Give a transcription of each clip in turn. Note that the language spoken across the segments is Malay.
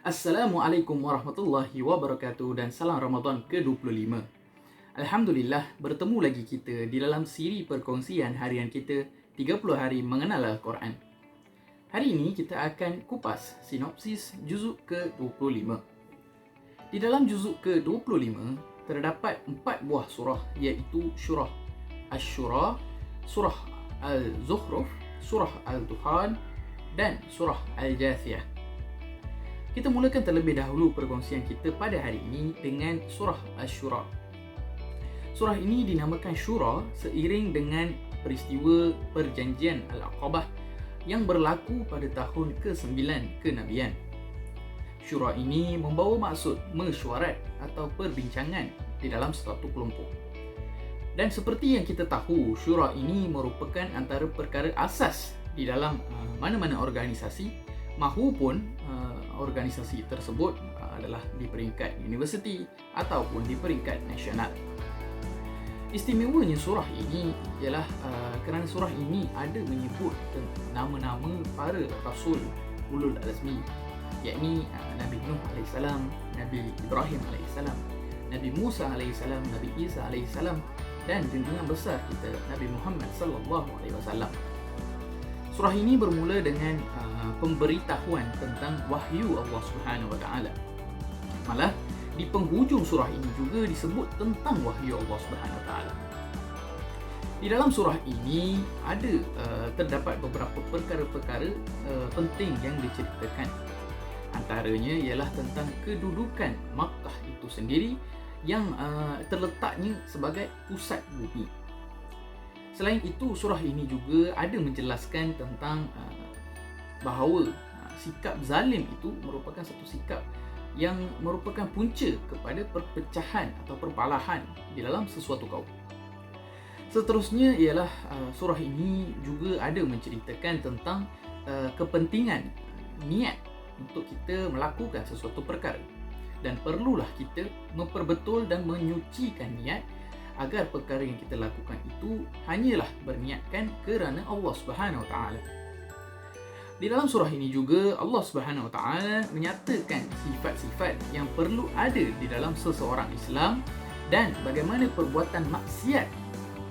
Assalamualaikum warahmatullahi wabarakatuh dan salam Ramadan ke-25. Alhamdulillah, bertemu lagi kita di dalam siri perkongsian harian kita 30 hari mengenal Al-Quran. Hari ini kita akan kupas sinopsis juzuk ke-25. Di dalam juzuk ke-25 terdapat 4 buah surah, iaitu surah Asy-Syura, surah Al-Zukhruf, surah Al-Dukhan dan surah Al-Jathiyah. Kita mulakan terlebih dahulu perkongsian kita pada hari ini dengan surah Asy-Syura. Surah ini dinamakan Syura seiring dengan peristiwa perjanjian Al-Aqabah yang berlaku pada tahun ke-9 kenabian. Syura ini membawa maksud mesyuarat atau perbincangan di dalam suatu kelompok. Dan seperti yang kita tahu, syura ini merupakan antara perkara asas di dalam mana-mana organisasi, mahupun organisasi tersebut adalah di peringkat universiti ataupun di peringkat nasional. Istimewanya surah ini ialah kerana surah ini ada menyebut nama-nama para rasul ulul azmi, yakni Nabi Nuh AS, Nabi Ibrahim AS, Nabi Musa AS, Nabi Isa AS dan junjungan besar kita Nabi Muhammad SAW. Surah ini bermula dengan pemberitahuan tentang wahyu Allah Subhanahu Wa Taala. Malah di penghujung surah ini juga disebut tentang wahyu Allah Subhanahu Wa Taala. Di dalam surah ini ada terdapat beberapa perkara-perkara penting yang diceritakan. Antaranya ialah tentang kedudukan Makkah itu sendiri yang terletaknya sebagai pusat bumi. Selain itu, surah ini juga ada menjelaskan tentang bahawa sikap zalim itu merupakan satu sikap yang merupakan punca kepada perpecahan atau perbalahan di dalam sesuatu kaum. Seterusnya ialah surah ini juga ada menceritakan tentang kepentingan niat untuk kita melakukan sesuatu perkara, dan perlulah kita memperbetul dan menyucikan niat agar perkara yang kita lakukan itu hanyalah berniatkan kerana Allah Subhanahu Wa Taala. Di dalam surah ini juga Allah Subhanahu Wa Taala menyatakan sifat-sifat yang perlu ada di dalam seseorang Islam dan bagaimana perbuatan maksiat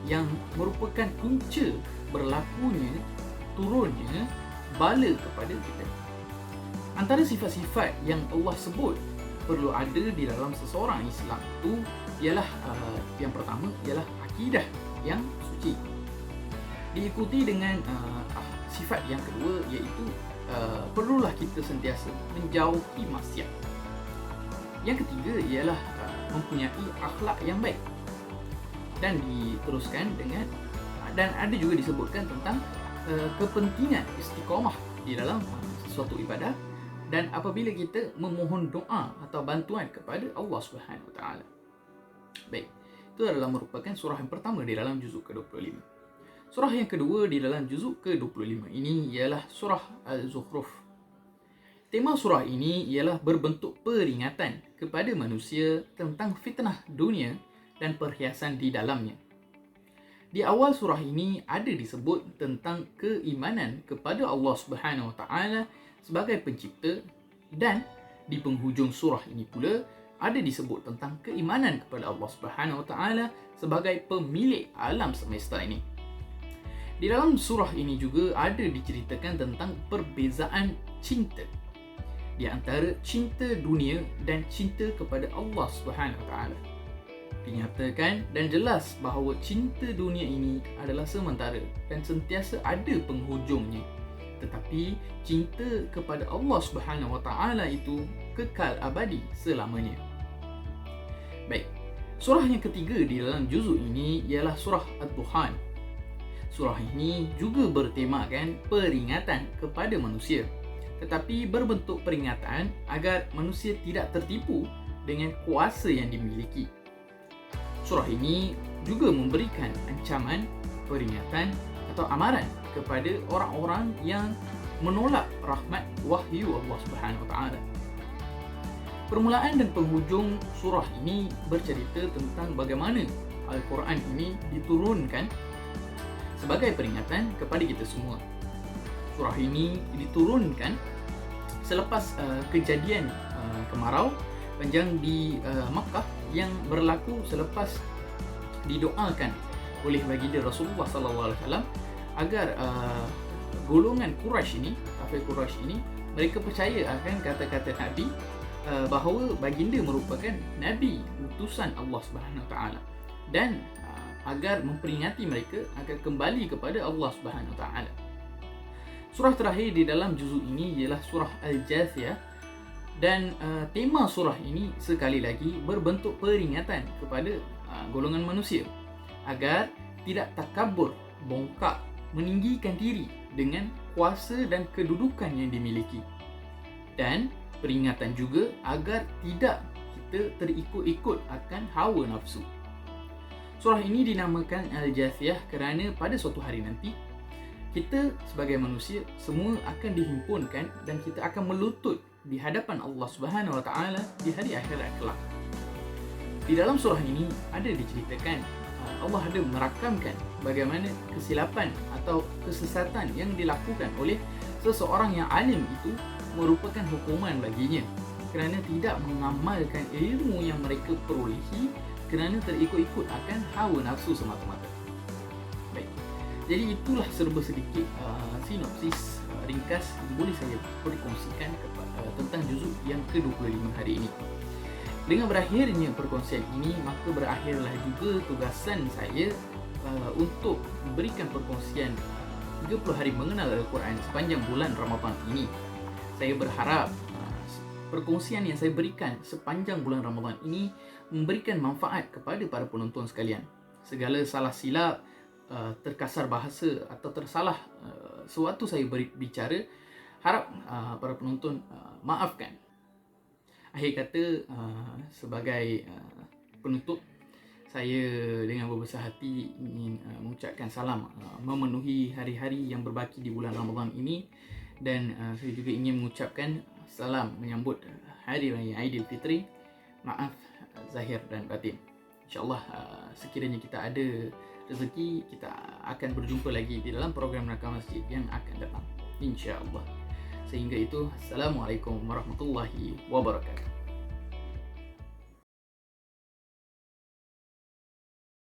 yang merupakan punca berlakunya turunnya bala kepada kita. Antara sifat-sifat yang Allah sebut perlu ada di dalam seseorang Islam itu ialah yang pertama ialah akidah yang suci. Diikuti dengan sifat yang kedua iaitu perlulah kita sentiasa menjauhi maksiat. Yang ketiga ialah mempunyai akhlak yang baik. Dan diteruskan dengan dan ada juga disebutkan tentang kepentingan istiqamah di dalam sesuatu ibadah dan apabila kita memohon doa atau bantuan kepada Allah Subhanahu Wa Taala. Baik, itu adalah merupakan surah yang pertama di dalam juzuk ke-25. Surah yang kedua di dalam juzuk ke-25 ini ialah surah Al-Zukhruf. Tema surah ini ialah berbentuk peringatan kepada manusia tentang fitnah dunia dan perhiasan di dalamnya. Di awal surah ini ada disebut tentang keimanan kepada Allah Subhanahu Wa Taala sebagai pencipta, dan di penghujung surah ini pula ada disebut tentang keimanan kepada Allah Subhanahu Wa Taala sebagai pemilik alam semesta ini. Di dalam surah ini juga ada diceritakan tentang perbezaan cinta di antara cinta dunia dan cinta kepada Allah Subhanahu Wa Taala. Dinyatakan dan jelas bahawa cinta dunia ini adalah sementara dan sentiasa ada penghujungnya. Tetapi cinta kepada Allah Subhanahu Wa Taala itu kekal abadi selamanya. Baik, surah yang ketiga di dalam juzuk ini ialah surah Ad-Dukhan. Surah ini juga bertemakan peringatan kepada manusia, tetapi berbentuk peringatan agar manusia tidak tertipu dengan kuasa yang dimiliki. Surah ini juga memberikan ancaman, peringatan atau amaran kepada orang-orang yang menolak rahmat wahyu Allah Subhanahu Wa Taala. Permulaan dan penghujung surah ini bercerita tentang bagaimana Al-Quran ini diturunkan sebagai peringatan kepada kita semua. Surah ini diturunkan selepas kejadian kemarau panjang di Makkah yang berlaku selepas didoakan oleh baginda Rasulullah sallallahu alaihi wasallam agar golongan Quraisy ini, kafir Quraisy ini, mereka percaya akan kata-kata Nabi bahawa baginda merupakan nabi utusan Allah Subhanahu Wa Taala, dan agar memperingati mereka agar kembali kepada Allah Subhanahu Wa Taala. Surah terakhir di dalam juzuk ini ialah surah Al-Jathiyah, dan tema surah ini sekali lagi berbentuk peringatan kepada golongan manusia agar tidak takabur, bongkak, meninggikan diri dengan kuasa dan kedudukan yang dimiliki, dan peringatan juga agar tidak kita terikut-ikut akan hawa nafsu. Surah ini dinamakan Al-Jathiyah kerana pada suatu hari nanti kita sebagai manusia semua akan dihimpunkan dan kita akan melutut di hadapan Allah Subhanahu Wa Taala di hari akhirat kelak. Di dalam surah ini ada diceritakan Allah ada merakamkan bagaimana kesilapan atau kesesatan yang dilakukan oleh seseorang yang alim itu merupakan hukuman baginya kerana tidak mengamalkan ilmu yang mereka perolehi kerana terikut-ikut akan hawa nafsu semata-mata. Baik. Jadi itulah serba sedikit sinopsis ringkas yang boleh saya perkongsikan tentang juzuk yang ke-25 hari ini. Dengan berakhirnya perkongsian ini, maka berakhirlah juga tugasan saya untuk memberikan perkongsian 30 hari mengenal Al-Quran sepanjang bulan Ramadan ini. Saya berharap perkongsian yang saya berikan sepanjang bulan Ramadan ini memberikan manfaat kepada para penonton sekalian. Segala salah silap, terkasar bahasa atau tersalah sewaktu saya berbicara, harap para penonton maafkan. Akhir kata, sebagai penutup, saya dengan berbesar hati ingin mengucapkan salam memenuhi hari-hari yang berbaki di bulan Ramadan ini, dan saya juga ingin mengucapkan salam menyambut Hari Raya Aidilfitri. Maaf zahir dan batin. InsyaAllah sekiranya kita ada rezeki, kita akan berjumpa lagi di dalam program Rakam Masjid yang akan datang, InsyaAllah. Sehingga itu, Assalamualaikum warahmatullahi wabarakatuh.